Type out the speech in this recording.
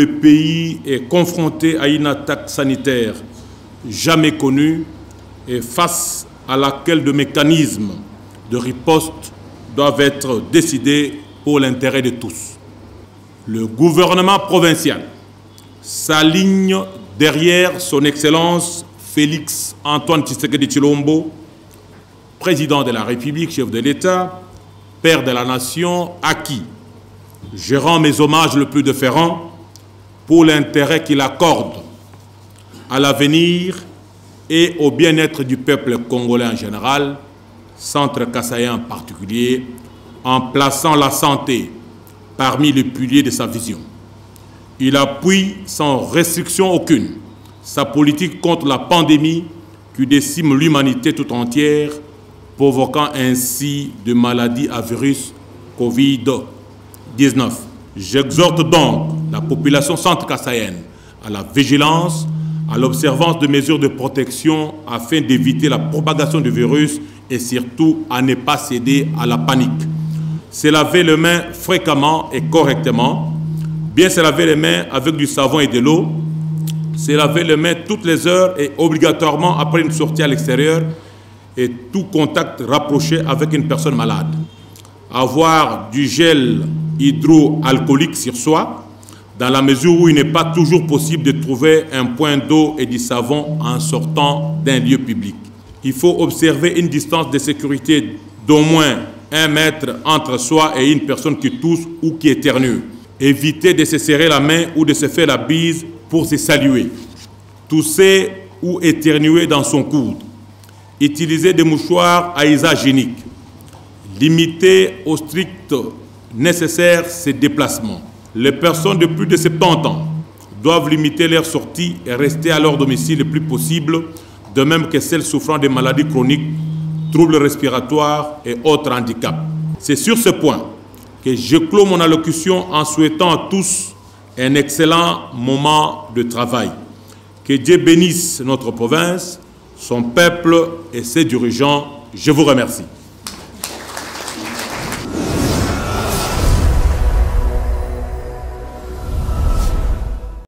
Le pays est confronté à une attaque sanitaire jamais connue et face à laquelle de mécanismes de riposte doivent être décidés pour l'intérêt de tous. Le gouvernement provincial s'aligne derrière son Excellence Félix Antoine Tshisekedi Tshilombo, président de la République, chef de l'État, père de la nation, à qui je rends mes hommages le plus déférents pour l'intérêt qu'il accorde à l'avenir et au bien-être du peuple congolais en général, centre kassaïen en particulier, en plaçant la santé parmi les piliers de sa vision. Il appuie sans restriction aucune sa politique contre la pandémie qui décime l'humanité tout entière, provoquant ainsi de maladies à virus Covid-19. J'exhorte donc la population centre-kassaïenne à la vigilance, à l'observance de mesures de protection afin d'éviter la propagation du virus et surtout à ne pas céder à la panique. Se laver les mains fréquemment et correctement, bien se laver les mains avec du savon et de l'eau, se laver les mains toutes les heures et obligatoirement après une sortie à l'extérieur et tout contact rapproché avec une personne malade. Avoir du gel hydroalcoolique sur soi, dans la mesure où il n'est pas toujours possible de trouver un point d'eau et du savon en sortant d'un lieu public. Il faut observer une distance de sécurité d'au moins 1 mètre entre soi et une personne qui tousse ou qui éternue. Éviter de se serrer la main ou de se faire la bise pour se saluer. Tousser ou éternuer dans son coude. Utiliser des mouchoirs à usage unique. Limiter au strict nécessaire ses déplacements. Les personnes de plus de 70 ans doivent limiter leurs sorties et rester à leur domicile le plus possible, de même que celles souffrant de maladies chroniques, troubles respiratoires et autres handicaps. C'est sur ce point que je clôt mon allocution en souhaitant à tous un excellent moment de travail. Que Dieu bénisse notre province, son peuple et ses dirigeants. Je vous remercie.